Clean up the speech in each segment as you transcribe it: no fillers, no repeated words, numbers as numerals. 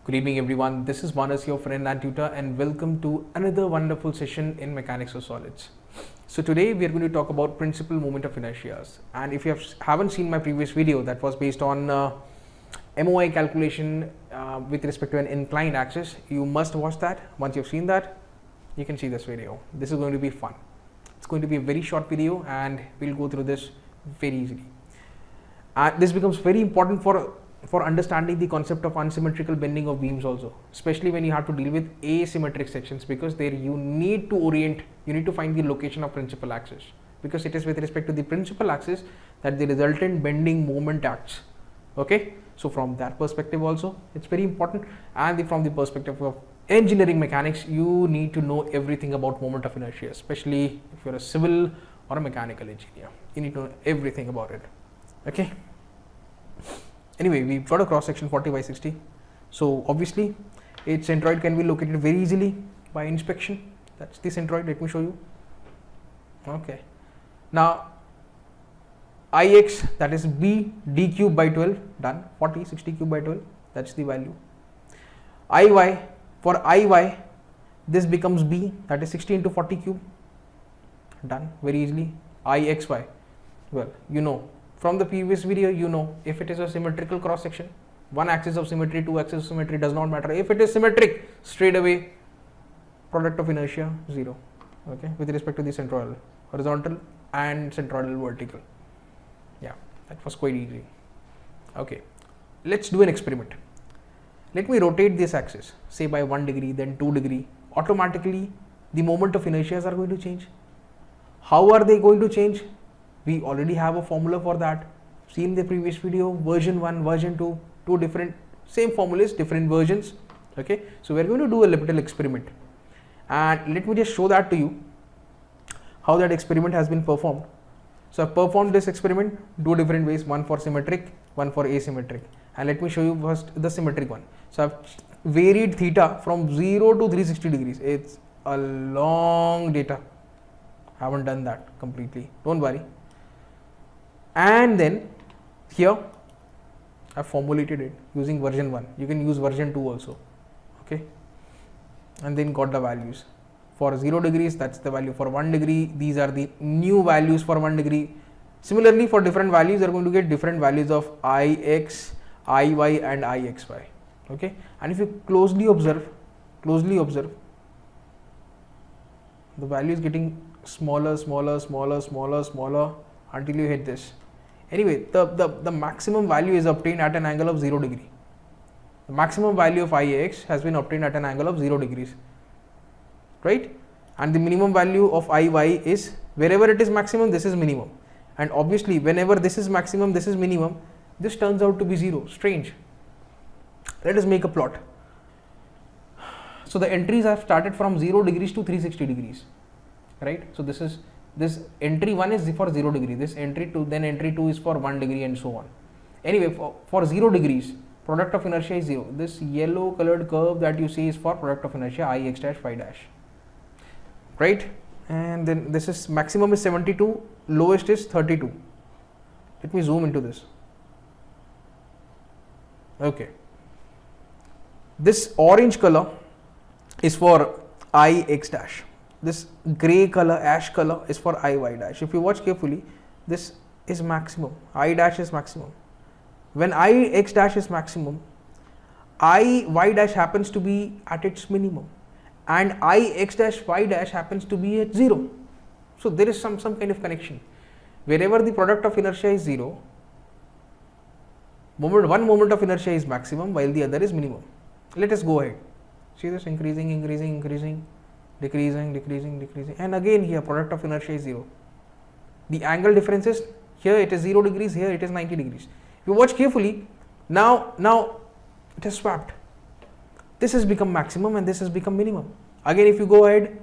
Good evening everyone, this is Manas, your friend and tutor, and welcome to another wonderful session in Mechanics of Solids. So today we are going to talk about principal moment of inertias, and if you haven't seen my previous video that was based on MOI calculation with respect to an inclined axis, you must watch that. Once you've seen that, you can see this video. This is going to be fun. It's going to be a very short video and we'll go through this very easily. This becomes very important for understanding the concept of unsymmetrical bending of beams also, especially when you have to deal with asymmetric sections, because there you need to find the location of principal axis, because it is with respect to the principal axis that the resultant bending moment acts. Okay, so from that perspective also it's very important, and from the perspective of engineering mechanics, you need to know everything about moment of inertia, especially if you're a civil or a mechanical engineer. You need to know everything about it. Okay. Anyway, we've got a cross section 40 by 60. So obviously its centroid can be located very easily by inspection. That's the centroid. Let me show you. Okay. Now Ix, that is B d cube by 12, done. 40, 60 cube by 12, that's the value. Iy, for Iy, this becomes B, that is 60 into 40 cube, done very easily. Ixy, well, you know from the previous video, you know, if it is a symmetrical cross section, one axis of symmetry, two axis of symmetry, does not matter. If it is symmetric, straight away product of inertia 0. Okay, with respect to the centroidal horizontal and centroidal vertical. Yeah, that was quite easy. Okay, let's do an experiment. Let me rotate this axis, say by 1 degree, then 2 degree. Automatically the moment of inertias are going to change. How are they going to change? We already have a formula for that. Seen the previous video, version 1, version 2, two different, same formulas, different versions. Okay, so we're going to do a little experiment, and let me just show that to you how that experiment has been performed. So I've performed this experiment two different ways, one for symmetric, one for asymmetric, and let me show you first the symmetric one. So I've varied theta from 0 to 360 degrees. It's a long data. Haven't done that completely, don't worry. And then here I formulated it using version 1. You can use version 2 also. Okay, and then got the values. For 0 degrees, that's the value. For 1 degree, these are the new values for 1 degree. Similarly, for different values, you are going to get different values of Ix, Iy and Ixy. Okay, and if you closely observe, the value is getting smaller until you hit this. Anyway, the maximum value is obtained at an angle of 0 degree. The maximum value of Ix has been obtained at an angle of 0 degrees, right? And the minimum value of Iy is, wherever it is maximum, this is minimum. And obviously, whenever this is maximum, this is minimum, this turns out to be 0. Strange. Let us make a plot. So the entries have started from 0 degrees to 360 degrees, right? So this entry 1 is for 0 degree, this entry 2, then entry 2 is for 1 degree, and so on. Anyway, for 0 degrees, product of inertia is 0. This yellow colored curve that you see is for product of inertia Ix dash phi dash, right? And then this is maximum is 72, lowest is 32. Let me zoom into this. Okay, this orange color is for Ix dash. This grey color, ash color, is for Iy dash. If you watch carefully, this is maximum. I dash is maximum. When Ix dash is maximum, Iy dash happens to be at its minimum, and Ix dash phi dash happens to be at 0. So there is some kind of connection. Wherever the product of inertia is 0, one moment of inertia is maximum while the other is minimum. Let us go ahead. See this increasing, decreasing, and again here product of inertia is 0. The angle difference is, here it is 0 degrees, here it is 90 degrees. If you watch carefully, now it has swapped. This has become maximum and this has become minimum. Again, if you go ahead,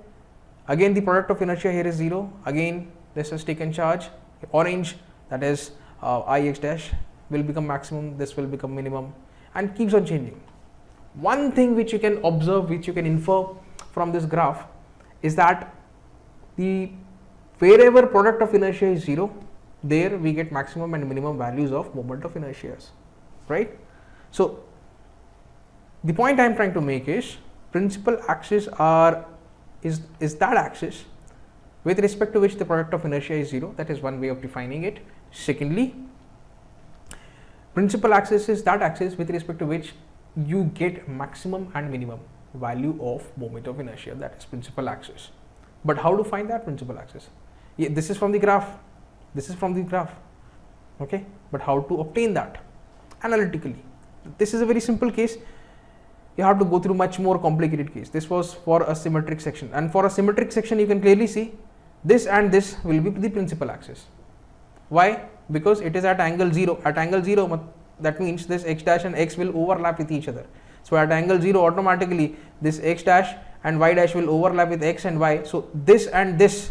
again the product of inertia here is 0. Again this has taken charge. Orange, that is Ix dash, will become maximum, this will become minimum, and keeps on changing. One thing which you can observe, which you can infer from this graph, is that wherever product of inertia is 0, there we get maximum and minimum values of moment of inertias, right? So The point I am trying to make is principal axis is that axis with respect to which the product of inertia is 0. That is one way of defining it. Secondly, principal axis is that axis with respect to which you get maximum and minimum value of moment of inertia. That is principal axis. But how to find that principal axis? Yeah, this is from the graph. This is from the graph. Okay, but how to obtain that analytically? This is a very simple case. You have to go through much more complicated case. This was for a symmetric section, and for a symmetric section you can clearly see this and this will be the principal axis. Why? Because it is at angle 0. At angle 0, that means this x dash and x will overlap with each other. So at angle 0, automatically this x dash and y dash will overlap with x and y. So this and this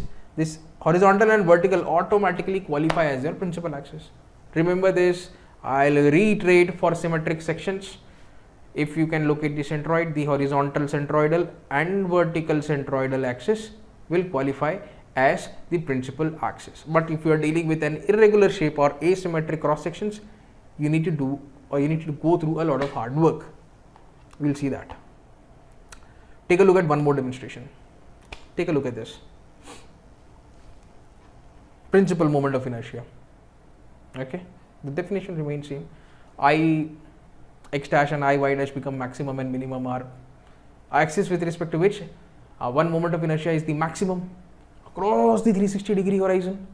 horizontal and vertical automatically qualify as your principal axis. Remember this. I'll reiterate for symmetric sections. If you can locate the centroid, the horizontal centroidal and vertical centroidal axis will qualify as the principal axis. But if you are dealing with an irregular shape or asymmetric cross sections, you need to go through a lot of hard work. We'll see that. Take a look at one more demonstration. Take a look at this. Principal moment of inertia. Okay, the definition remains same. X dash and y dash become maximum and minimum are axis with respect to which one moment of inertia is the maximum across the 360-degree horizon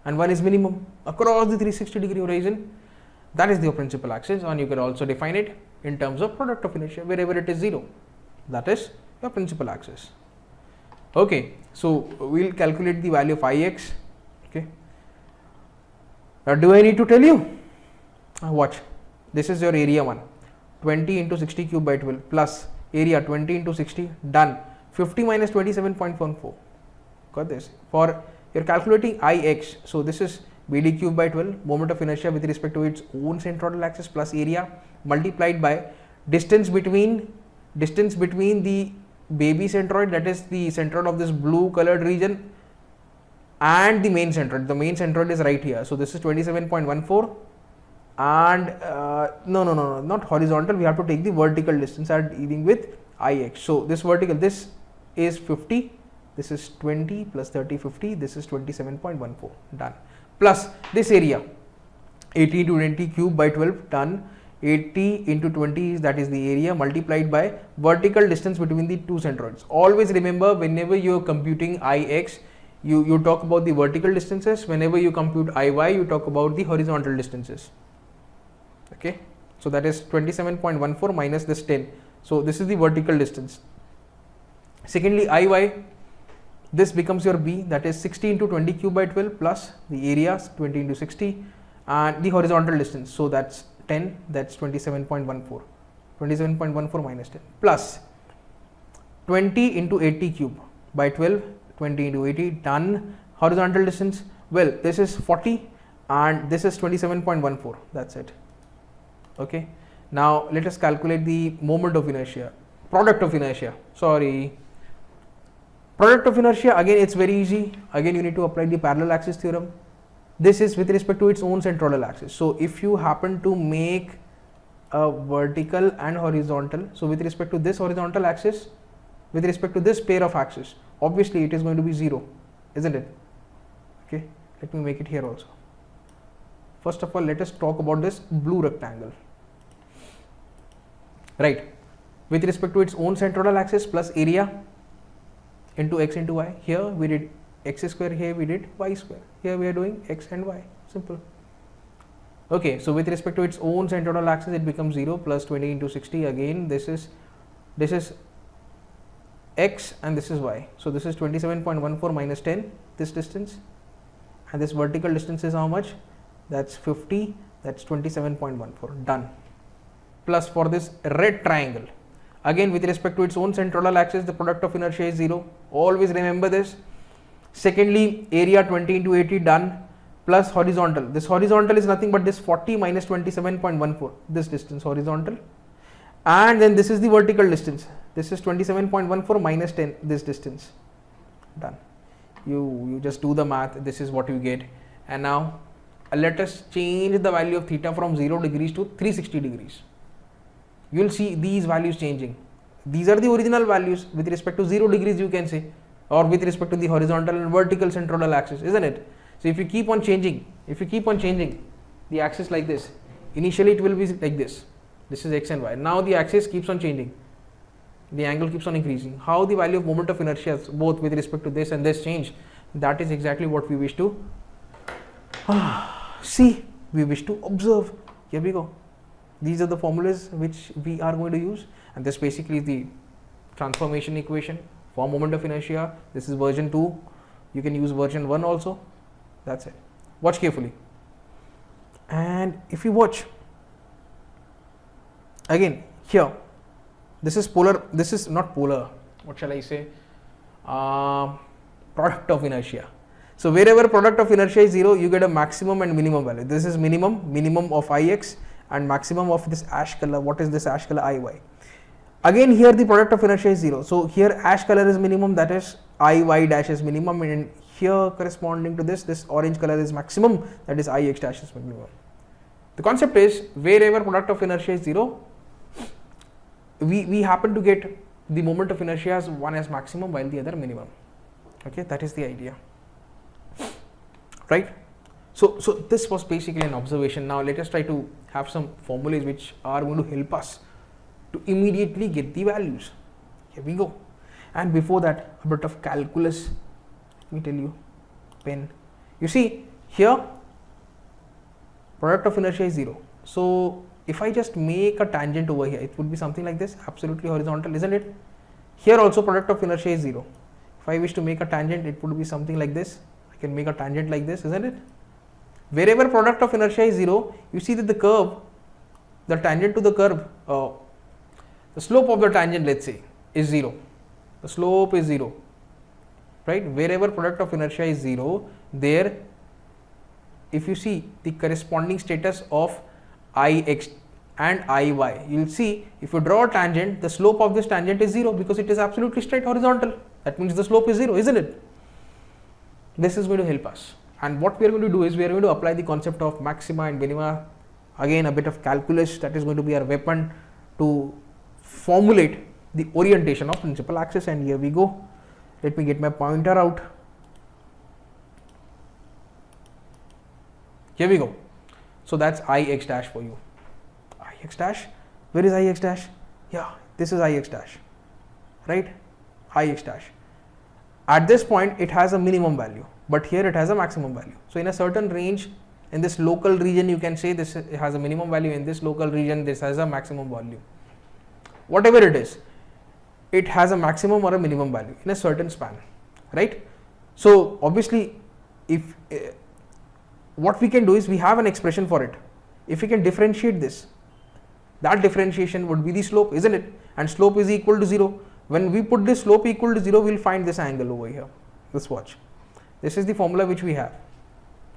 and one is minimum across the 360-degree horizon. That is the principal axis, and you can also define it in terms of product of inertia wherever it is 0. That is your principal axis. Okay, so we'll calculate the value of Ix. Okay, now do I need to tell you? Watch. This is your area 1, 20 into 60 cube by 12 plus area 20 into 60, done. 50 minus 27.14. Got this? For you're calculating Ix, so this is BD cube by 12, moment of inertia with respect to its own centroidal axis plus area multiplied by distance between the baby centroid, that is the centroid of this blue colored region, and the main centroid. The main centroid is right here. So this is 27.14. And no, not horizontal. We have to take the vertical distance at dealing with Ix. So this vertical, this is 50, this is 20 plus 30, 50, this is 27.14, done. Plus this area, 80 into 20 cube by 12, done. 80 into 20 that is the area multiplied by vertical distance between the two centroids. Always remember, whenever you are computing Ix, you talk about the vertical distances. Whenever you compute Iy, you talk about the horizontal distances. Okay, so that is 27.14 minus this 10. So this is the vertical distance. Secondly, Iy, this becomes your B, that is 60 into 20 cube by 12 plus the area 20 into 60 and the horizontal distance. So that's 10, that's 27.14. 27.14 minus 10 plus 20 into 80 cube by 12, 20 into 80, done. Horizontal distance, well, this is 40 and this is 27.14. That's it. Okay, now let us calculate the moment of inertia, product of inertia. Product of inertia, again it's very easy. Again you need to apply the parallel axis theorem. This is with respect to its own centroidal axis. So if you happen to make a vertical and horizontal, so with respect to this horizontal axis, with respect to this pair of axes, obviously it is going to be 0, isn't it? Okay, let me make it here also. First of all, let us talk about this blue rectangle. Right, with respect to its own centroidal axis plus area into x into y. Here we did x square, here we did y square. Here we are doing x and y, simple. Okay, so with respect to its own centroidal axis, it becomes 0 plus 20 into 60. Again, this is x and this is y. So this is 27.14 minus 10, this distance, and this vertical distance is how much? That's 50, that's 27.14, done. Plus for this red triangle, again with respect to its own centroidal axis, the product of inertia is 0. Always remember this. Secondly, area 20 into 80, done. Plus horizontal. This horizontal is nothing but this 40 minus 27.14, this distance horizontal. And then this is the vertical distance. This is 27.14 minus 10, this distance. Done. You just do the math. This is what you get. And now let us change the value of theta from 0 degrees to 360 degrees. you will see these values changing. These are the original values with respect to 0 degrees, you can say, or with respect to the horizontal and vertical centroidal axis, isn't it? So if you keep on changing, the axis like this, initially it will be like this. This is x and y. Now the axis keeps on changing. The angle keeps on increasing. How the value of moment of inertia, both with respect to this and this change, that is exactly what we wish to see, we wish to observe. Here we go. These are the formulas which we are going to use, and this basically the transformation equation for moment of inertia. This is version 2. You can use version 1 also. That's it. Watch carefully. And if you watch again here, this is polar, this is not polar, what shall I say, product of inertia. So wherever product of inertia is 0, you get a maximum and minimum value. This is minimum of Ix, and maximum of this ash color. What is this ash color? Iy. Again here the product of inertia is 0. So here ash color is minimum, that is Iy dash is minimum, and here corresponding to this orange color is maximum, that is Ix dash is minimum. The concept is wherever product of inertia is 0, we happen to get the moment of inertia as one as maximum while the other minimum. Okay, that is the idea, right? So this was basically an observation. Now let us try to have some formulas which are going to help us to immediately get the values. Here we go. And before that, a bit of calculus. Let me tell you, pen. You see here, product of inertia is 0. So if I just make a tangent over here, it would be something like this, absolutely horizontal, isn't it? Here also product of inertia is 0. If I wish to make a tangent, it would be something like this. I can make a tangent like this, isn't it? Wherever product of inertia is 0, you see that the curve, the tangent to the curve, the slope of the tangent, let's say, is 0. The slope is 0, right? Wherever product of inertia is 0, there, if you see the corresponding status of Ix and Iy, you will see if you draw a tangent, the slope of this tangent is 0 because it is absolutely straight horizontal. That means the slope is 0, isn't it? This is going to help us. And what we are going to do is we are going to apply the concept of maxima and minima. Again, a bit of calculus, that is going to be our weapon to formulate the orientation of principal axis. And here we go. Let me get my pointer out. Here we go. So that's Ix dash for you. Ix dash, where is Ix dash? Yeah, this is Ix dash, right? Ix dash. At this point, it has a minimum value, but here it has a maximum value. So in a certain range, in this local region, you can say this has a minimum value. In this local region, this has a maximum value. Whatever it is, it has a maximum or a minimum value in a certain span, right? So obviously, if what we can do is we have an expression for it. If we can differentiate this, that differentiation would be the slope, isn't it? And slope is equal to 0. When we put this slope equal to 0, we will find this angle over here. Let's watch. This is the formula which we have,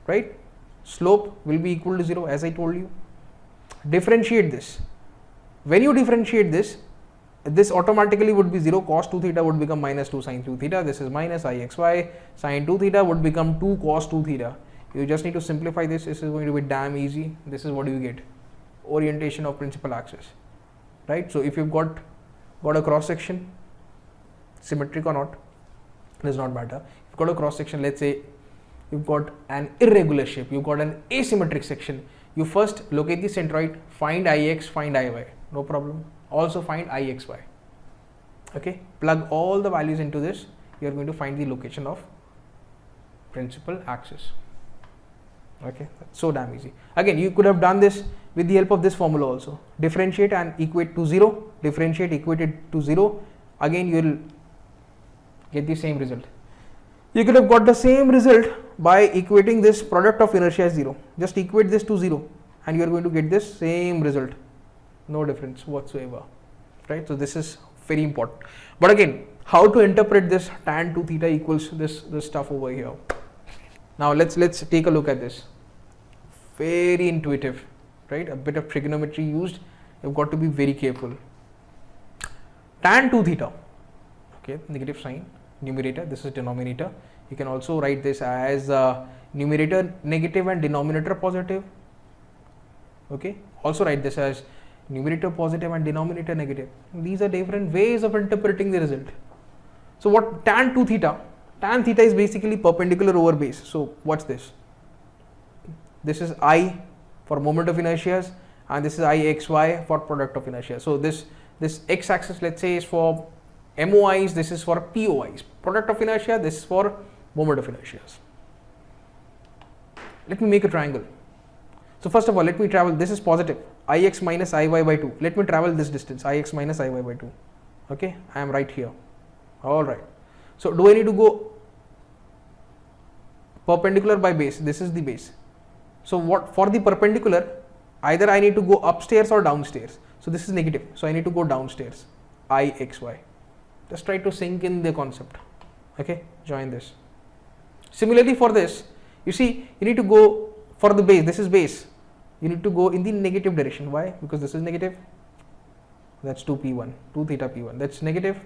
right? Slope will be equal to 0, as I told you. Differentiate this. When you differentiate this, this automatically would be 0. Cos 2 theta would become minus 2 sin 2 theta. This is minus Ixy. Sin 2 theta would become 2 cos 2 theta. You just need to simplify this. This is going to be damn easy. This is what you get. Orientation of principal axis, right? So if you've got a cross section, symmetric or not, does not matter. You've got a cross section, let's say you've got an irregular shape, you've got an asymmetric section. You first locate the centroid, find Ix, find Iy, no problem. Also find Ixy. Okay, plug all the values into this. You are going to find the location of principal axis. Okay, that's so damn easy. Again, you could have done this with the help of this formula also. Differentiate and equate to 0. Differentiate, equate it to 0. Again, you will get the same result. You could have got the same result by equating this product of inertia as 0. Just equate this to 0 and you are going to get this same result. No difference whatsoever, right? So this is very important. But again, how to interpret this tan 2 theta equals this stuff over here. Now let's take a look at this. Very intuitive, right? A bit of trigonometry used. You've got to be very careful. Tan 2 theta, okay, negative sign, numerator, this is denominator. You can also write this as numerator negative and denominator positive. Okay, also write this as numerator positive and denominator negative. These are different ways of interpreting the result. So what tan 2 theta? Tan theta is basically perpendicular over base. So what's this? This is I for moment of inertia, and this is IXY for product of inertia. So this x axis, let's say, is for MOIs, this is for POIs. Product of inertia, this is for moment of inertia. Let me make a triangle. So first of all, let me travel, this is positive, Ix minus Iy by 2. Let me travel this distance, Ix minus Iy by 2. Okay, I am right here. Alright. So do I need to go perpendicular by base? This is the base. So what for the perpendicular, either I need to go upstairs or downstairs. So this is negative. So I need to go downstairs, Ixy. Just try to sink in the concept. Okay, join this. Similarly for this, you see, you need to go for the base, this is base. You need to go in the negative direction. Why? Because this is negative. That's 2p1, 2 theta p1. That's negative.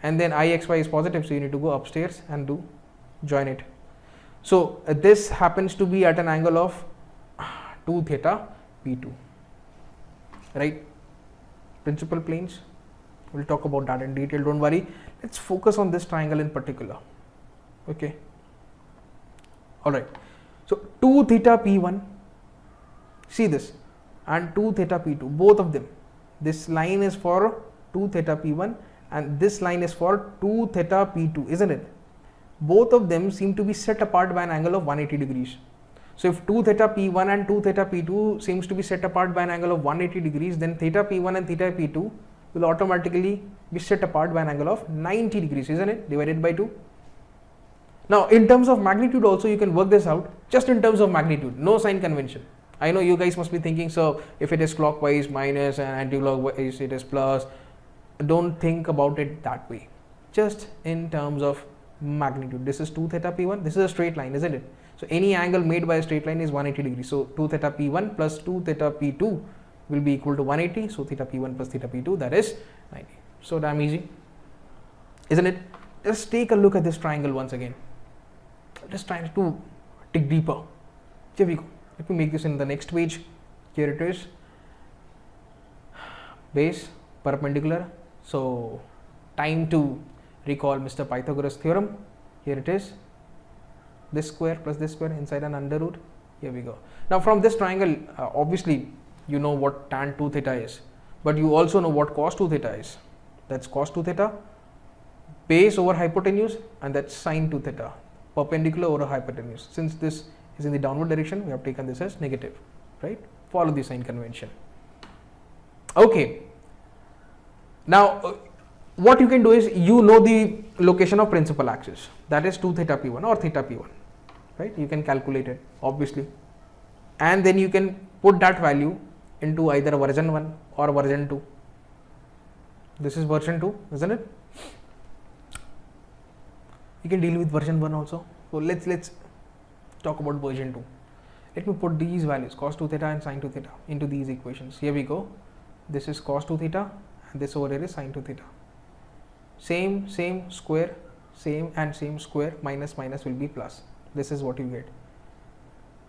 And then Ixy is positive. So you need to go upstairs and do join it. So this happens to be at an angle of 2 theta p2. Right? Principal planes. We'll talk about that in detail. Don't worry. Let's focus on this triangle in particular. Okay. All right. So 2 theta p1, see this, and 2 theta p2, both of them. This line is for 2 theta p1 and this line is for 2 theta p2, isn't it? Both of them seem to be set apart by an angle of 180 degrees. So if 2 theta p1 and 2 theta p2 seems to be set apart by an angle of 180 degrees, then theta p1 and theta p2 will automatically be set apart by an angle of 90 degrees, isn't it? Divided by 2. Now, in terms of magnitude also, you can work this out just in terms of magnitude, no sign convention. I know you guys must be thinking, so if it is clockwise minus and anti-clockwise it is plus, don't think about it that way. Just in terms of magnitude. This is 2 theta p1, this is a straight line, isn't it? So any angle made by a straight line is 180 degrees. So 2 theta p1 plus 2 theta p2 will be equal to 180. So theta p1 plus theta p2, that is 90. So damn easy, isn't it? Just take a look at this triangle once again. Just trying to dig deeper. Here we go. Let me make this in the next page. Here it is. Base, perpendicular. So time to recall Mr. Pythagoras theorem. Here it is. This square plus this square inside an under root. Here we go. Now from this triangle, obviously you know what tan 2 theta is, but you also know what cos 2 theta is. That's cos 2 theta, base over hypotenuse, and that's sin 2 theta, perpendicular over hypotenuse. Since this is in the downward direction, we have taken this as negative, right? Follow the sign convention. Okay. Now, what you can do is, you know the location of principal axis, that is 2 theta p1 or theta p1, right? You can calculate it, obviously, and then you can put that value into either version 1 or version 2. This is version 2, isn't it? You can deal with version 1 also. So let's talk about version 2. Let me put these values, cos 2 theta and sin 2 theta, into these equations. Here we go. This is cos 2 theta and this over here is sin 2 theta. Same square, same and same square, minus will be plus. This is what you get.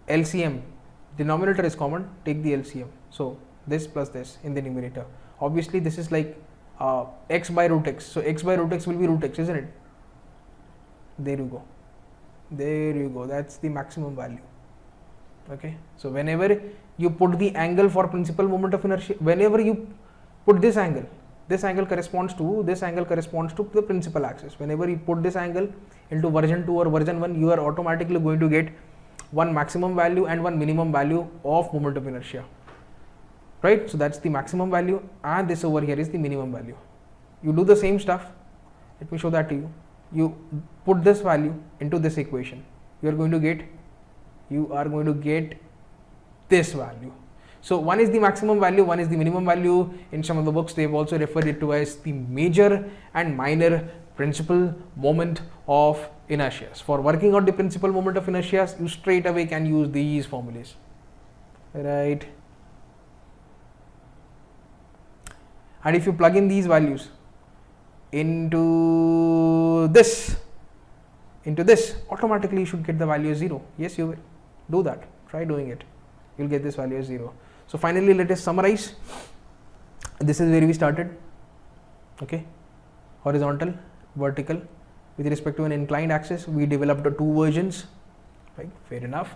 LCM, denominator is common, take the LCM. So this plus this in the numerator. Obviously this is like x by root x. So x by root x will be root x, isn't it? There you go. There you go. That's the maximum value. Okay. So whenever you put the angle for principal moment of inertia, whenever you put this angle corresponds to the principal axis. Whenever you put this angle into version 2 or version 1, you are automatically going to get one maximum value and one minimum value of moment of inertia. Right? So that's the maximum value and this over here is the minimum value. You do the same stuff. Let me show that to you. You put this value into this equation. You are going to get this value. So one is the maximum value, one is the minimum value. In some of the books, they have also referred it to as the major and minor principal moment of inertia. For working out the principal moment of inertia, you straight away can use these formulas, right? And if you plug in these values into this, automatically you should get the value as 0. Yes, you will. Do that. Try doing it. You'll get this value as 0. So finally, let us summarize. this is where we started. Okay, horizontal, vertical. With respect to an inclined axis, we developed two versions, right? Fair enough.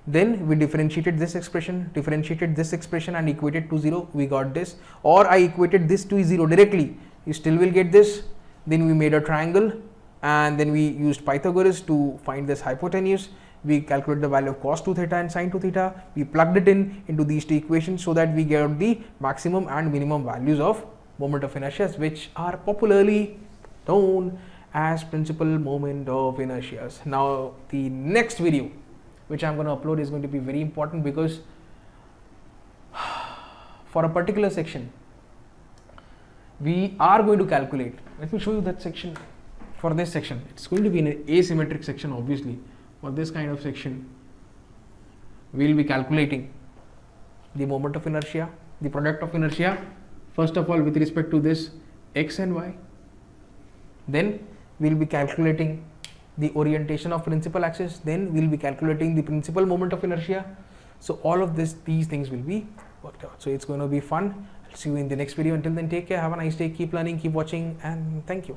Then we differentiated this expression, and equated to 0. We got this, or I equated this to 0 directly. You still will get this. Then we made a triangle, and then we used Pythagoras to find this hypotenuse. We calculated the value of cos 2 theta and sin 2 theta. We plugged it into these two equations so that we get the maximum and minimum values of moment of inertia, which are popularly known as principal moment of inertia. Now the next video which I'm going to upload is going to be very important, because for a particular section we are going to calculate. Let me show you that section. For this section, it's going to be an asymmetric section. Obviously, for this kind of section we will be calculating the moment of inertia, the product of inertia, first of all with respect to this x and y. Then we will be calculating the orientation of principal axis. Then we will be calculating the principal moment of inertia. So all of these things will be worked out. So it's going to be fun. I'll see you in the next video. Until then, take care, have a nice day, keep learning, keep watching, and thank you.